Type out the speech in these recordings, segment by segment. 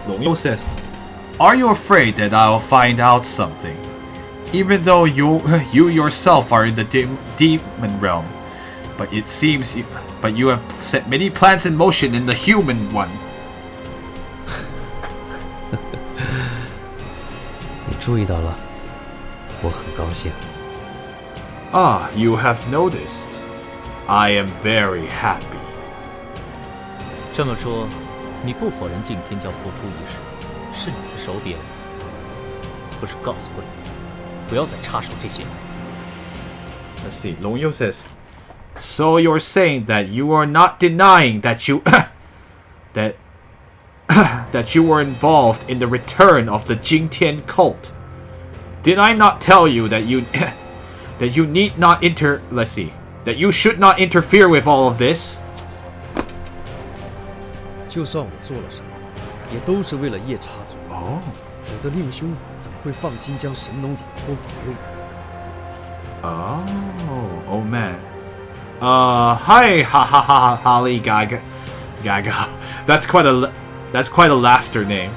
Long says, "Are you afraid that I'll find out something? Even though you yourself are in the demon realm, but it seems you have set many plans in motion in the human one." 你注意到了，我很高兴。Ah, you have noticed. I am very happy. 这么说，你不否认敬天教付出一事是你的手笔？可是告诉过你，不要再插手这些。Let's see. Long Yu says, "So you're saying that you are not denying that you that you were involved in the return of the Jingtian cult? Did I not tell you that you that you need not Let's see. That you should not interfere with all of this?" 就算我做了什么，也都是为了夜叉族。哦，否则令兄怎么会放心将神农鼎托付给Oh, 我？ oh man. Hi, ha ha ha, Holly Gaga. That's quite a laughter name.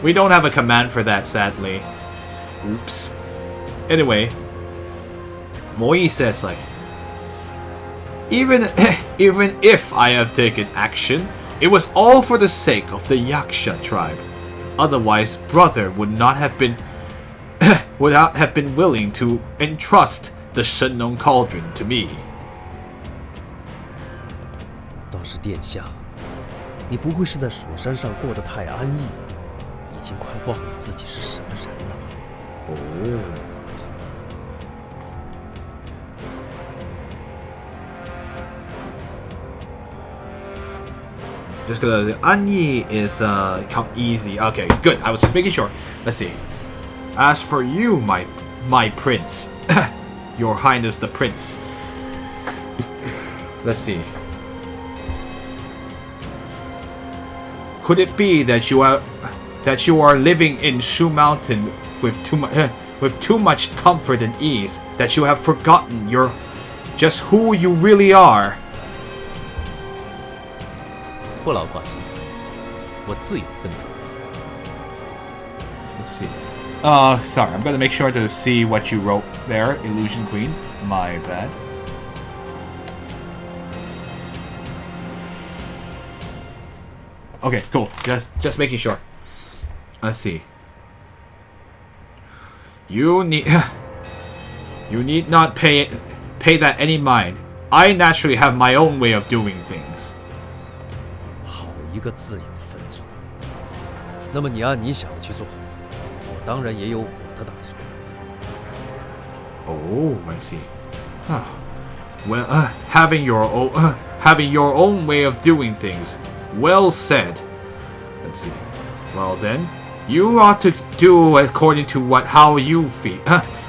We don't have a command for that, sadly. Oops. Anyway, Moi says like, even if I have taken action, it was all for the sake of the Yaksha tribe. Otherwise, brother would not have been willing to entrust the Shenlong Cauldron to me. 倒是殿下，你不会是在蜀山上过得太安逸，已经快忘了自己是什么人了吧？哦。Just because Anyi is come easy. Okay, good. I was just making sure. Let's see. As for you, my prince, Your Highness the Prince. Let's see. Could it be that you are living in Shu Mountain with too much comfort and ease that you have forgotten just who you really are? 不劳挂心，我自有分寸。 Let's see. Sorry, I'm gonna make sure to see what you wrote there, Illusion Queen. My bad. Okay, cool. Just making sure. Let's see. You need not pay that any mind. I naturally have my own way of doing things. 好一个自有分寸。那么你按你想的去做，我当然也有我的打算。Oh, I see. Well, having your own way of doing things. Well said. Let's see. Well then, you ought to do according to how you feel,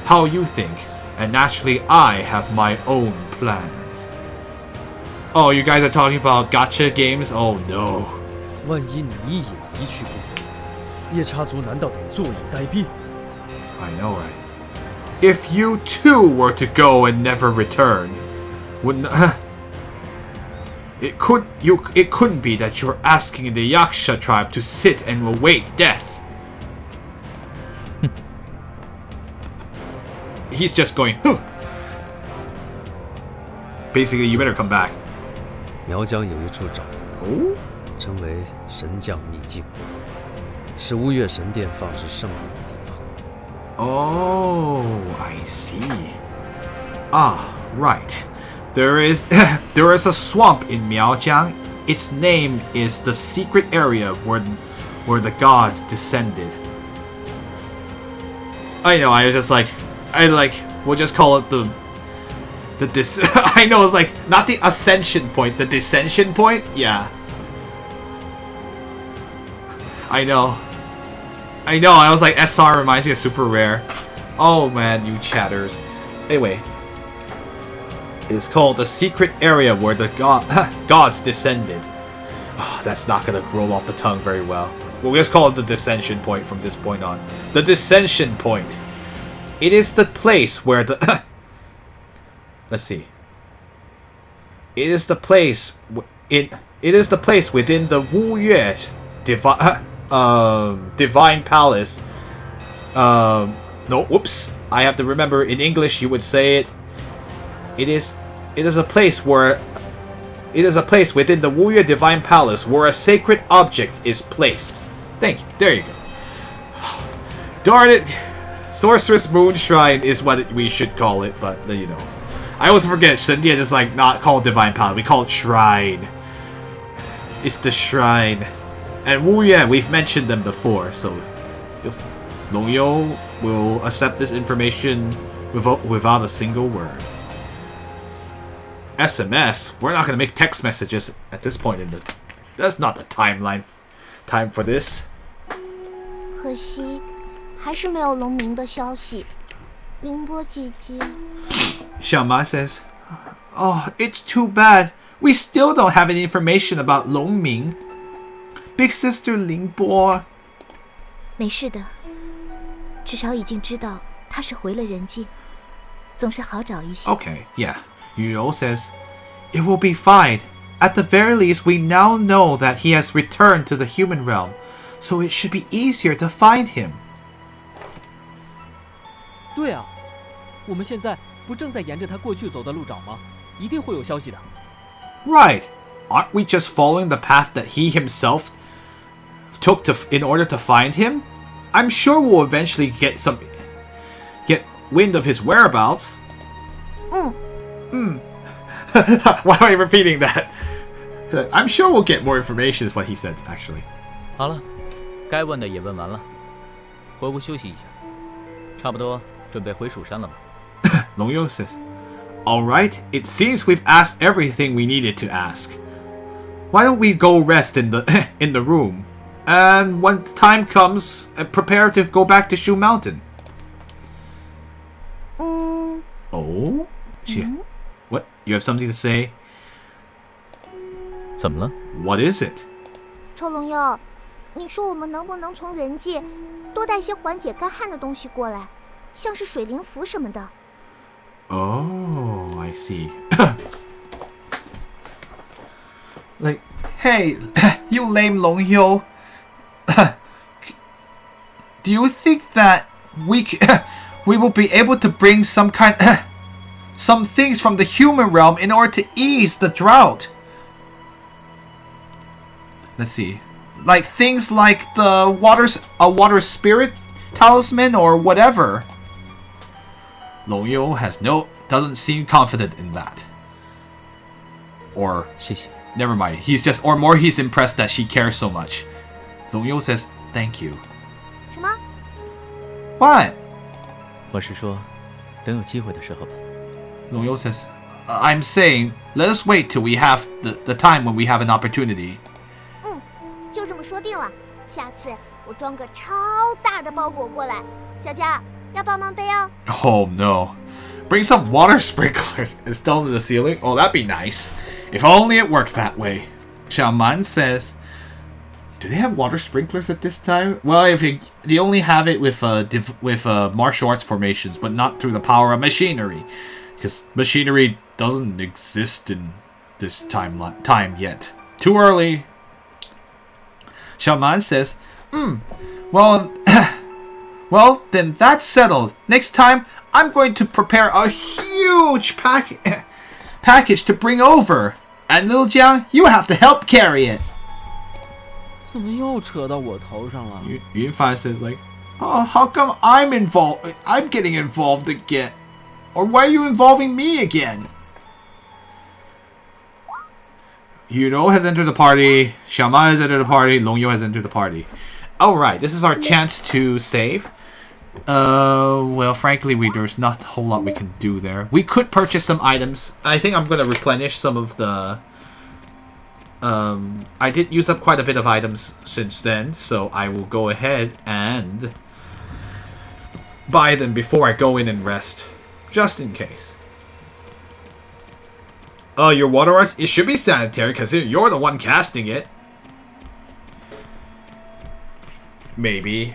how you think, and naturally, I have my own plans. Oh, you guys are talking about gacha games? Oh no. 万一你也一去不回，夜叉族难道得坐以待毙？ I know, right? If you too were to go and never return, wouldn't it couldn't be that you're asking the Yaksha tribe to sit and await death. He's just going, huh. Basically, you better come back. 苗疆有一处沼泽，称为神将秘境，是乌月神殿放置圣物的地方。 Oh, I see. Ah, right. There is a swamp in Miaojiang. Its name is the secret area where the gods descended. I know. We'll just call it the I know it's like not the ascension point, the descension point. Yeah. I know. I was like, SR reminds me of Super Rare. Oh man, you chatters. Anyway. It's called the secret area where the gods descended. Oh, that's not gonna roll off the tongue very well. We'll just call it the descension point from this point on. The descension point. It is the place where the... Let's see. It is the place It is the place within the Wu Yue divine palace. No, whoops. I have to remember, in English you would say it. It is a place where... It is a place within the Wu Yue divine palace where a sacred object is placed. Thank you. There you go. Darn it. Sorceress Moon Shrine is what we should call it, but, you know. I always forget, Shendian is like not called divine palace. We call it shrine. It's the shrine. And Wu Yue, we've mentioned them before, so... Long Yo will accept this information without a single word. SMS? We're not gonna make text messages at this point in the... That's not the time for this. 可惜，还是没有龙明的消息。凌波姐姐。Xiaoma says, "Oh, it's too bad. We still don't have any information about Long Ming. Big sister Lingbo." 没事的，至少已经知道他是回了人界，总是好找一些。Okay, yeah. Yuo says, "It will be fine. At the very least, we now know that he has returned to the human realm, so it should be easier to find him." 对啊，我们现在不正在沿着他过去走的路找吗？一定会有消息的。Right. Aren't we just following the path that he himself took in order to find him? I'm sure we'll eventually get wind of his whereabouts. Why am I repeating that? I'm sure we'll get more information is what he said, actually. 好了，该问的也问完了，回屋休息一下，差不多准备回蜀山了吧？ Long Yo says, "Alright, it seems we've asked everything we needed to ask. Why don't we go rest in the in the room? And when the time comes, prepare to go back to Shu Mountain." Oh? What? You have something to say? 怎么了？ What is it? 臭龙妖，你说我们能不能从人界多带些缓解干旱的东西过来，像是水灵符什么的？ Oh, I see. Like, hey, you lame Long Yo. Do you think that we will be able to bring some things from the human realm in order to ease the drought? Let's see. Like things like the water spirit talisman or whatever. Long Yo doesn't seem confident in that. Or 谢谢。 never mind. He's impressed that she cares so much. Long Yo says, "Thank you." 什么？ What? 我是说，等有机会的时候吧。 Long Yo says, "I'm saying, let us wait till we have the time when we have an opportunity." 就这么说定了。下次我装个超大的包裹过来，小佳要帮忙背哦。 Oh no. Bring some water sprinklers installed in the ceiling? Oh, that'd be nice. If only it worked that way. Xiaoman says, do they have water sprinklers at this time? Well, they only have it with martial arts formations, but not through the power of machinery. Because machinery doesn't exist in this time yet. Too early. Xiaoman says, well, well, then that's settled. Next time, I'm going to prepare a huge package to bring over. And Little Jiang, you have to help carry it. 怎么又扯到我头上了？ Yunfan says like, oh, how come I'm getting involved again? Or why are you involving me again? Yuno has entered the party. Xiaoma has entered the party. Long Yo has entered the party. Alright, this is our chance to save. Well, frankly, there's not a whole lot we can do there. We could purchase some items. I think I'm going to replenish some of the... I did use up quite a bit of items since then, so I will go ahead and buy them before I go in and rest. Just in case. Your water arts, it should be sanitary, because you're the one casting it. Maybe.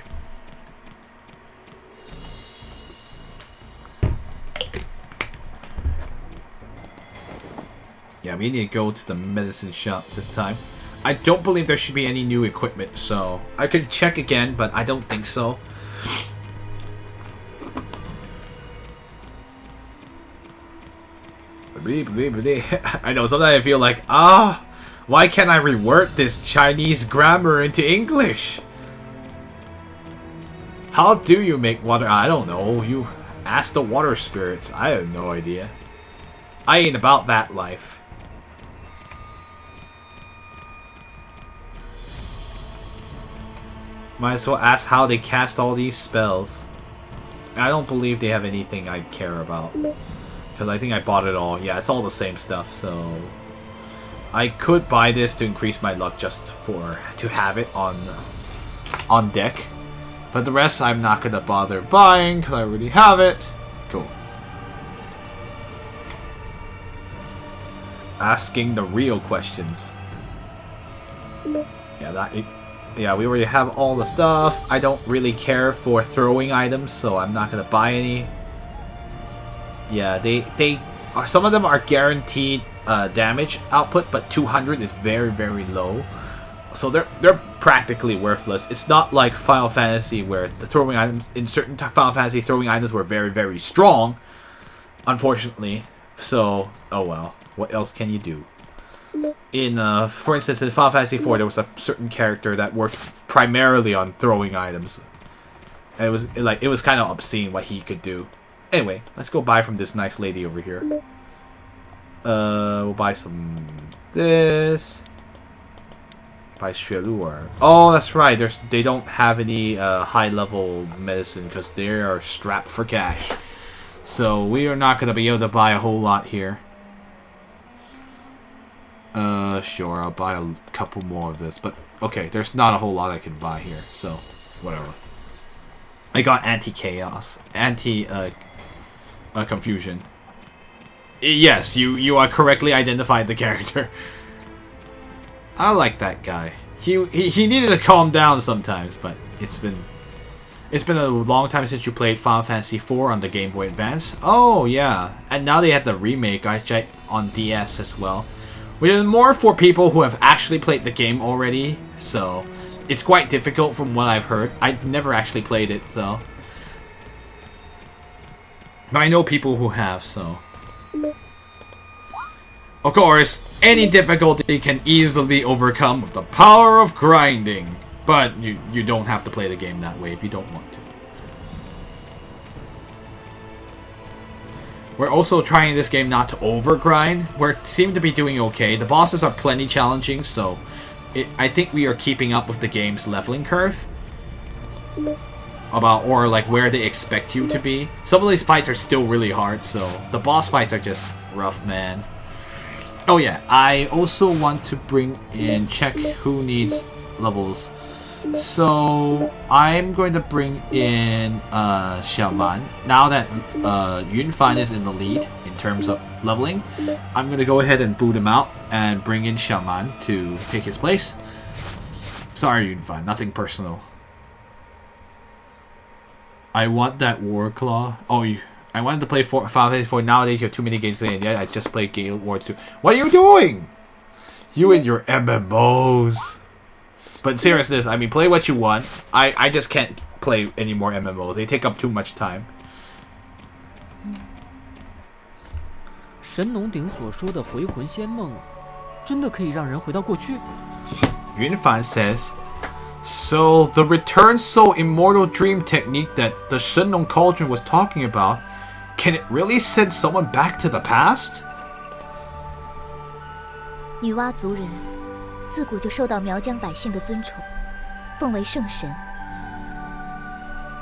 Yeah, we need to go to the medicine shop this time. I don't believe there should be any new equipment, so I could check again, but I don't think so. I know, sometimes I feel like, why can't I reword this Chinese grammar into English? How do you make water? I don't know. You ask the water spirits. I have no idea. I ain't about that life. Might as well ask how they cast all these spells. I don't believe they have anything I care about. Because I think I bought it all. Yeah, it's all the same stuff, so... I could buy this to increase my luck just to have it on deck. But the rest I'm not going to bother buying because I already have it. Cool. Asking the real questions. Yeah, we already have all the stuff. I don't really care for throwing items, so I'm not going to buy any. Yeah, some of them are guaranteed damage output, but 200 is very, very low. So they're practically worthless. It's not like Final Fantasy where the throwing items in certain Final Fantasy throwing items were very, very strong. Unfortunately, so oh well. What else can you do? In for instance, in Final Fantasy 4, there was a certain character that worked primarily on throwing items, and it was kind of obscene what he could do. Anyway, let's go buy from this nice lady over here. We'll buy some this. By Shelur. Oh, that's right. They don't have any high-level medicine because they are strapped for cash. So we are not going to be able to buy a whole lot here. Sure, I'll buy a couple more of this. But, okay, there's not a whole lot I can buy here. So, whatever. I got anti-chaos. Confusion. Yes, you are correctly identified the character. I like that guy. He needed to calm down sometimes, but it's been a long time since you played Final Fantasy 4 on the Game Boy Advance. Oh yeah, and now they have the remake I checked on DS as well, which is more for people who have actually played the game already. So it's quite difficult from what I've heard. I've never actually played it, so but I know people who have. So. Of course, any difficulty can easily be overcome with the power of grinding. But you don't have to play the game that way if you don't want to. We're also trying this game not to overgrind. We seem to be doing okay. The bosses are plenty challenging, so I think we are keeping up with the game's leveling curve. Or like where they expect you to be. Some of these fights are still really hard, so the boss fights are just rough, man. Oh yeah, I also want to check who needs levels. So I'm going to bring in Xiaoman. Now that Yunfan is in the lead in terms of leveling, I'm going to go ahead and boot him out and bring in Xiaoman to take his place. Sorry Yunfan, nothing personal. I want that War Claw. Oh, I wanted to play Final Fantasy 4. Nowadays, you have too many games to play, and yet I just played Guild Wars 2. What are you doing? You and your MMOs. But seriousness, I mean, play what you want. I just can't play any more MMOs. They take up too much time. 神农鼎所说的回魂仙梦，真的可以让人回到过去？ Yunfan says, so the return soul immortal dream technique that the Shenlong Cauldron was talking about, can it really send someone back to the past? 女娲族人自古就受到苗疆百姓的尊崇，奉为圣神。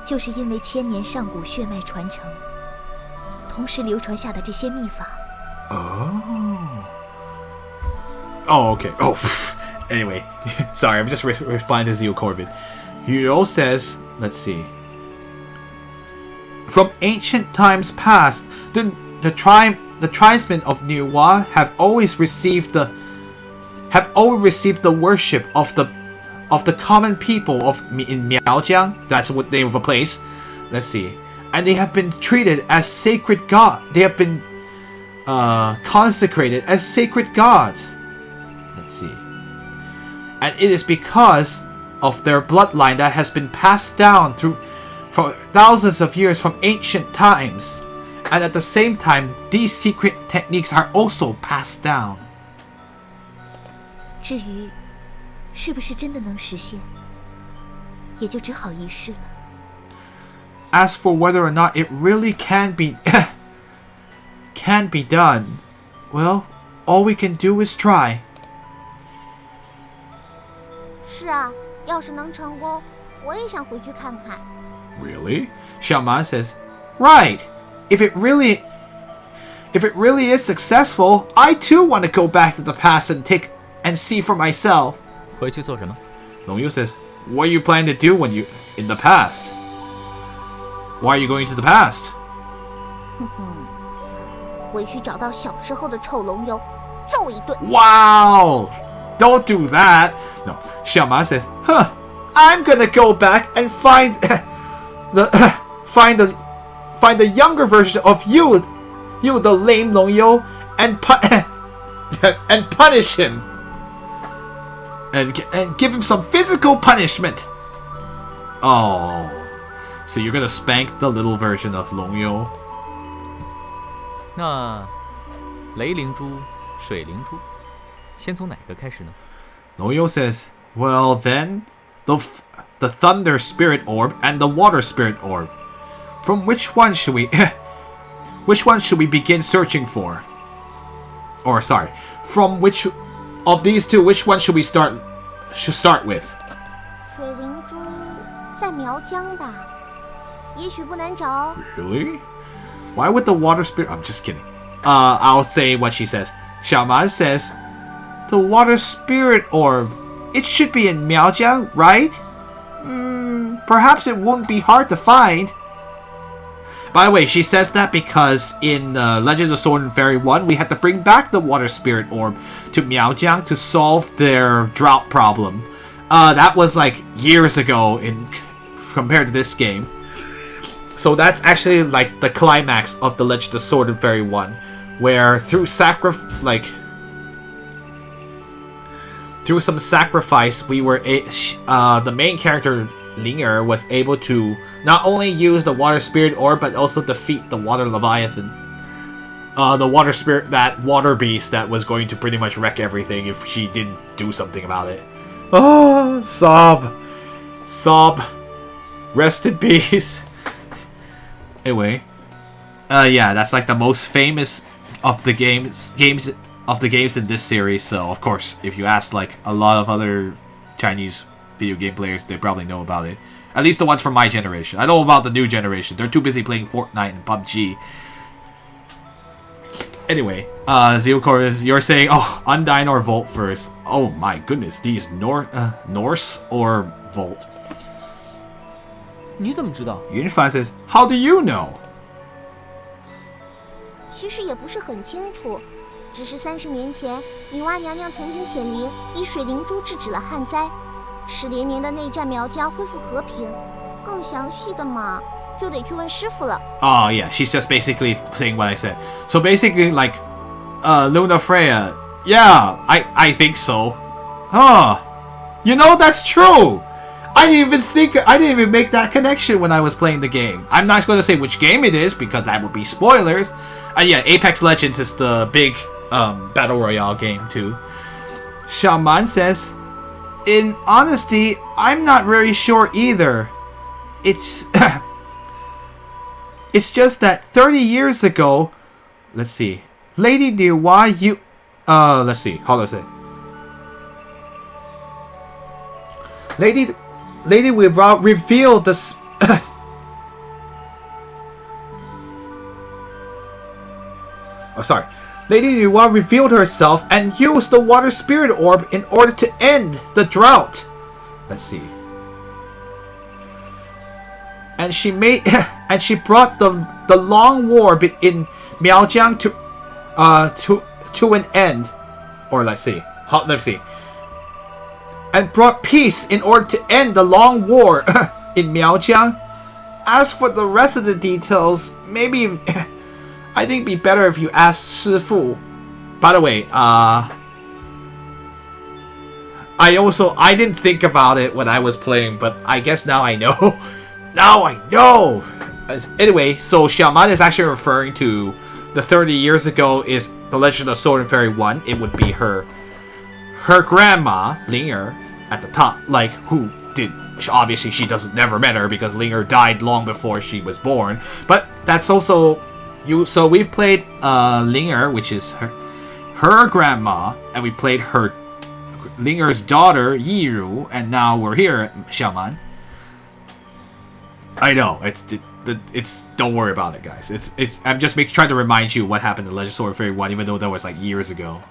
就是因为千年上古血脉传承，同时流传下的这些秘法。Oh, okay. Oh, anyway. Sorry, I'm just replying to Zeo Corbin. Yuo says, let's see. From ancient times past, the tribesmen of Niwa have always received the worship of the common people in Miaojiang. That's what name of a place. Let's see. And they have been treated as sacred god. They have been consecrated as sacred gods. Let's see. And it is because of their bloodline that has been passed down for thousands of years from ancient times. And at the same time, these secret techniques are also passed down. 至于是不是真的能实现，也就只好一试了。As for whether or not it really can be done, well, all we can do is try. 是啊，要是能成功，我也想回去看看。Really? Xiaoman says, right. If it really is successful, I too want to go back to the past and see for myself. 回去做什么？ Long Yu says, what are you planning to do when you in the past? Why are you going to the past? 回去找到小时候的臭龙幽，揍一顿。Wow! Don't do that. No, Xiaoman says, I'm gonna go back and find the younger version of you the lame Long Yu, and punish him. And give him some physical punishment. Oh. So you're gonna spank the little version of Long Yu? 那雷灵珠、水灵珠，先从哪个开始呢？ Long Yu says, well then, the Thunder Spirit Orb and the Water Spirit Orb. From which one should we begin searching for? Or sorry, from which of these two, which one should we start with? 水灵珠在苗疆吧，也许不难找。 Really? Why would the Water Spirit... I'm just kidding. I'll say what she says. Xiaoman says, the Water Spirit Orb. It should be in Miaojiang, right? Perhaps it won't be hard to find. By the way, she says that because in Legends of Sword and Fairy 1, we had to bring back the Water Spirit Orb to Miaojiang to solve their drought problem. That was like years ago compared to this game. So that's actually like the climax of the Legend of Sword and Fairy 1, where through some sacrifice, we were the main character Ling was able to not only use the Water Spirit Orb but also defeat the Water Leviathan, the Water Spirit, that water beast that was going to pretty much wreck everything if she didn't do something about it. Oh, sob, rest in peace. Anyway, yeah, that's like the most famous of the games in this series. So of course, if you ask like a lot of other Chinese video game players, they probably know about it. At least the ones from my generation. I know about the new generation. They're too busy playing Fortnite and PUBG. Anyway, Zeocor, you're saying, oh, Undyne or Volt first. Oh my goodness, these Norse or Volt? 你怎么知道？ Yunfan says, how do you know? 其实也不是很清楚，只是30年前，女娲娘娘曾经显灵，以水灵珠制止了旱灾，10连年的内战苗疆恢复和平。更详细的嘛，就得去问师傅了。Oh yeah, she's just basically saying what I said. So basically, like, Luna Freya. Yeah, I think so. Huh? You know, that's true. I didn't even make that connection when I was playing the game. I'm not going to say which game it is because that would be spoilers. Yeah, Apex Legends is the big battle royale game too. Shaman says, in honesty, I'm not very sure either. It's it's just that 30 years ago, let's see, Lady Niwa, let's see, how do I say? Lady Niwa revealed this. Oh, sorry. Lady Niwa revealed herself and used the Water Spirit Orb in order to end the drought. Let's see. And she brought the long war in Miaojiang to an end. Or let's see. And brought peace in order to end the long war in Miaojiang. As for the rest of the details, maybe I think it'd be better if you ask 师父. By the way, I didn't think about it when I was playing, but I guess now I know. Now I know! Anyway, so Xiaoman is actually referring to the 30 years ago is The Legend of Sword and Fairy 1. It would be her grandma, Ling at the top, like, who did... Obviously, she never met her because Ling died long before she was born. But that's also... So we played Ling which is her grandma, and we played her Ling daughter, Yiru, and now we're here at Xiaoman. I know, it's don't worry about it, guys. I'm just trying to remind you what happened in Legend of Sword and Fairy 1, even though that was like years ago.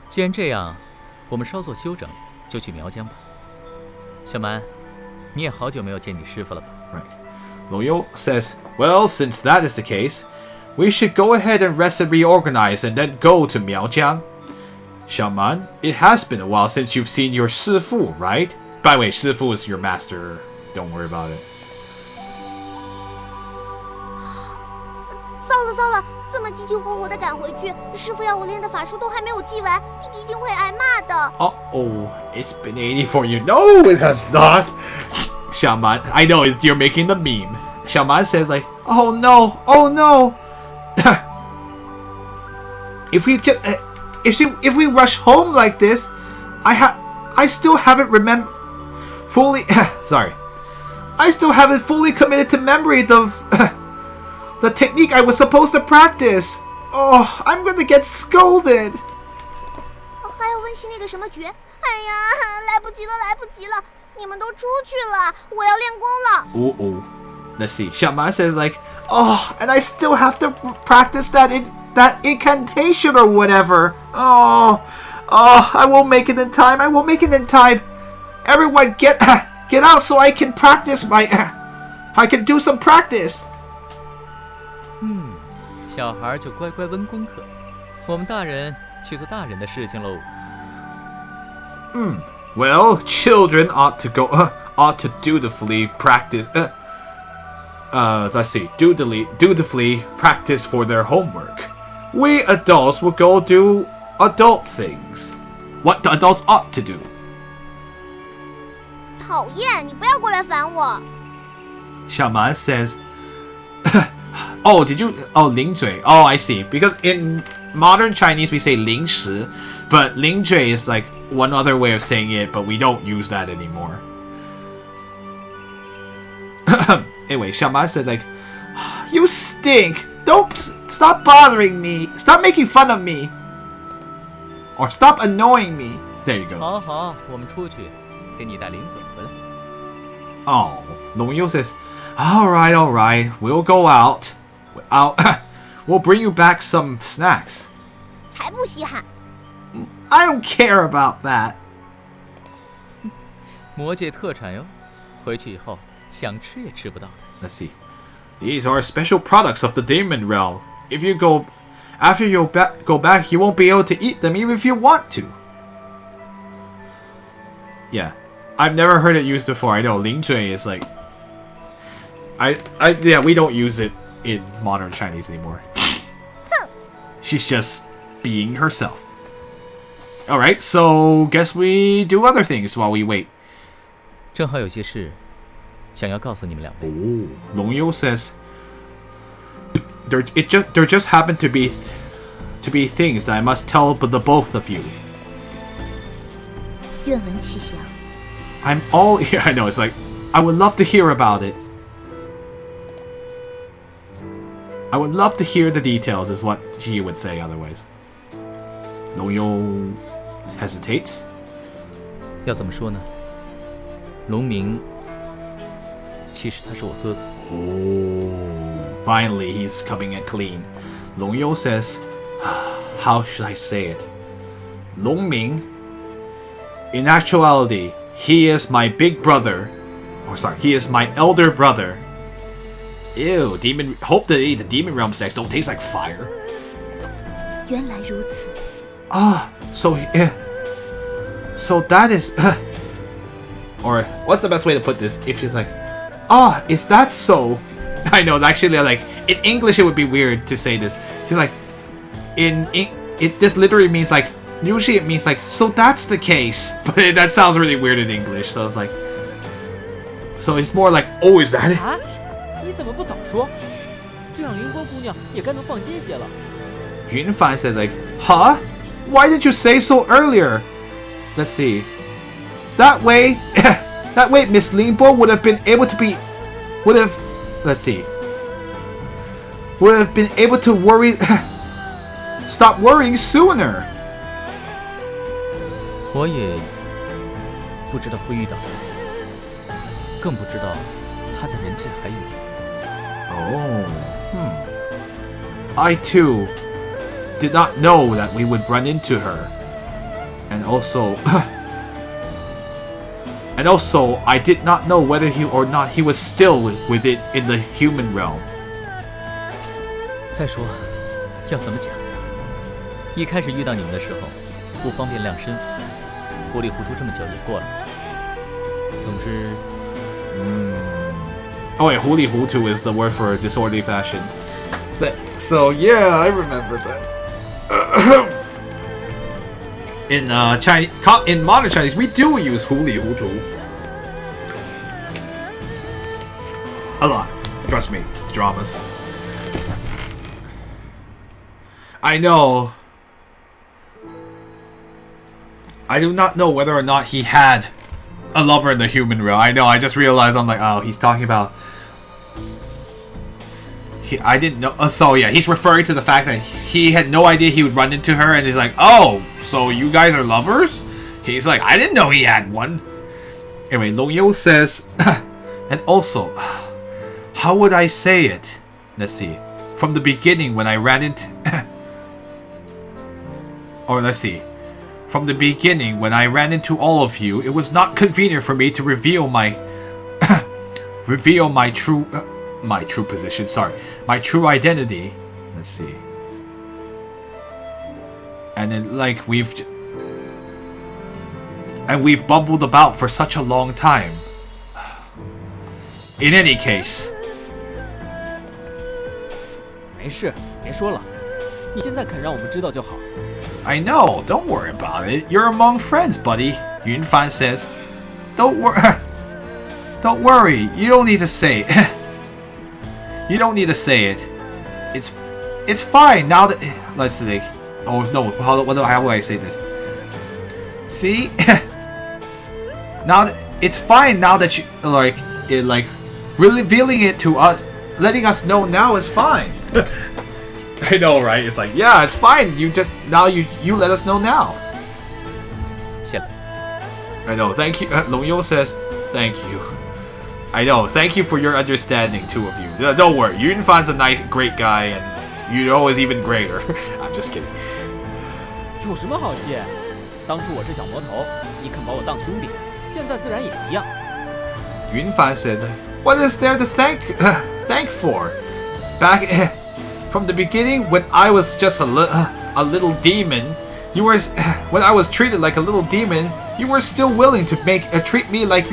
既然这样，我们稍作休整，就去苗疆吧。小蛮，你也好久没有见你师傅了吧 Right. Loyo says, well, since that is the case, we should go ahead and rest and reorganize and then go to Miaojiang. Xiaoman, it has been a while since you've seen your Shifu, right? By the way, Shifu is your master. Don't worry about it. 糟了，这么急急火火的赶回去，师傅要我练的法术都还没有记完，一定会挨骂的。Oh, it's been 84 years. No, it has not. Xiaoman, I know you're making the meme. Xiaoman says like, oh no. If we rush home like this, I still haven't fully sorry. I still haven't fully committed to memory the technique I was supposed to practice. Oh, I'm gonna get scolded. 还要温习那个什么诀？哎呀，来不及了！你们都出去了，我要练功了。Ooh. Let's see. Xiaoman says like, oh, and I still have to practice that incantation or whatever. Oh, I won't make it in time. Everyone get out so I can practice I can do some practice. 小孩就乖乖温功课，我们大人去做大人的事情喽。Well, children ought to dutifully practice. Let's see. Dutifully practice for their homework. We adults will go do adult things. What the adults ought to do. 讨厌，你不要过来烦我。Xiaoman says, oh, did you... Oh, 零嘴. Oh, I see. Because in modern Chinese we say 零食, but 零嘴 is like one other way of saying it, but we don't use that anymore. Anyway, Xiaoman said like, you stink. Stop bothering me. Stop making fun of me. Or stop annoying me. There you go. 好，我们出去，给你带零嘴回来。Oh, Long Yu says, all right. We'll go out. We'll bring you back some snacks. 才不稀罕。I don't care about that. 魔界特产哟，回去以后想吃也吃不到的。 Let's see. These are special products of the demon realm. If you go back, you won't be able to eat them even if you want to. Yeah. I've never heard it used before. I know Ling Zhui is like yeah, we don't use it in modern Chinese anymore. She's just being herself. Alright, so guess we do other things while we wait. 正好有些事想要告诉你们两位。 Oh, Long Yu says there just happen to be things that I must tell the both of you. 愿闻其详。 I'm all yeah, I know, it's like I would love to hear about it. I would love to hear the details is what she would say otherwise. Long Yu hesitates. 要怎么说呢？龙明其实他是我哥哥。 Oh, finally he's coming it clean. Long Yu says, how should I say it? Long Ming, in actuality, he is my big brother. He is my elder brother. Ew, hope the demon realm sex don't taste like fire. 原来如此。 So that is... or, what's the best way to put this? If she's like, is that so? I know, actually, like, in English it would be weird to say this. She's like, this literally means like, usually it means like, so that's the case. But that sounds really weird in English, so it's like, so it's more like, oh, is that it? 啊，你怎么不早说？这样凌波姑娘也该能放心些了。 Yunfan said like, huh? Why did you say so earlier? Let's see. That way, Miss Lingbo would have been able to be, let's see, would have been able to worry, stop worrying sooner. 我也不知道会遇到他，更不知道他在人界还有你。 Oh, I too did not know that we would run into her, and also, I did not know whether he or not he was still with it in the human realm. 再说，要怎么讲？一开始遇到你们的时候，不方便亮身份，糊里糊涂这么久也过了。总之，Oh wait, huli hutu is the word for disorderly fashion. So yeah, I remember that. In Chinese, in modern Chinese, we do use huli hutu a lot. Trust me, dramas. I know. I do not know whether or not he had a lover in the human realm. I know. I just realized. I'm like, oh, he's talking about. I didn't know. So yeah, he's referring to the fact that he had no idea he would run into her, and he's like, "Oh, so you guys are lovers?" He's like, "I didn't know he had one." Anyway, Long Yo says, and also, how would I say it? Let's see. From the beginning, when I ran into, or let's see, from the beginning when I ran into all of you, it was not convenient for me to reveal my, my true position, my true identity. Let's see. And then, like, we've bumbled about for such a long time. In any case. 没事，别说了，你现在肯让我们知道就好。 I know, don't worry about it. You're among friends, buddy. Yunfan says. Don't worry, you don't need to say it. You don't need to say it. It's fine now that... Let's think. Oh no, how do I say this? See? Now that it's fine now that you like revealing it to us, letting us know now is fine. I know, right? It's like, yeah, it's fine. You just now you let us know now. 谢了。 I know. Thank you. Long Yo says, thank you. I know. Thank you for your understanding, two of you. Don't worry. Yunfan's a nice, great guy, and Yudo is even greater. I'm just kidding. 有什么好谢？当初我是小魔头，你肯把我当兄弟，现在自然也一样。 Yunfan said, "What is there to thank for? Back from the beginning, when I was just a little demon, when I was treated like a little demon, you were still willing to treat me like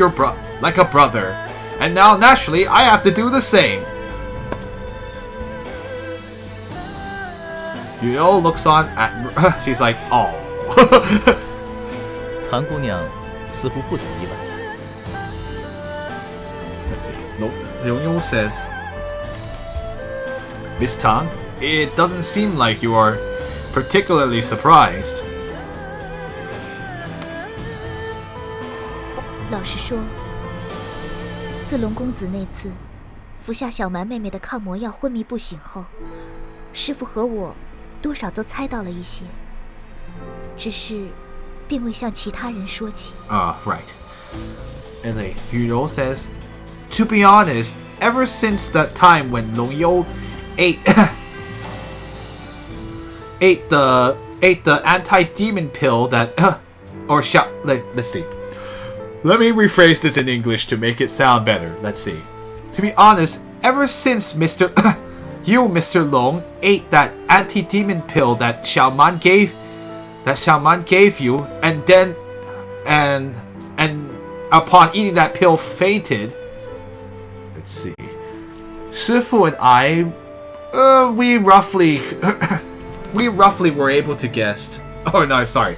like a brother, and now naturally I have to do the same." Yudo looks on at. She's like, "Oh." 谭姑娘似乎不怎么意外。 Let's see. Leonio says, Miss Tang, it doesn't seem like you are particularly surprised. 老实说，自龙公子那次服下小蛮妹妹的抗魔药昏迷不醒后，师傅和我多少都猜到了一些，只是并未向其他人说起。 Right. And then Yudo says, to be honest, ever since that time when Long Yo ate ate the anti-demon pill that let's see. Let me rephrase this in English to make it sound better. Let's see. To be honest, ever since Mr. Long ate that anti-demon pill that Xiaoman gave you, and then and upon eating that pill fainted. Let's see. Shifu and I, we roughly were able to guess. Oh no, sorry.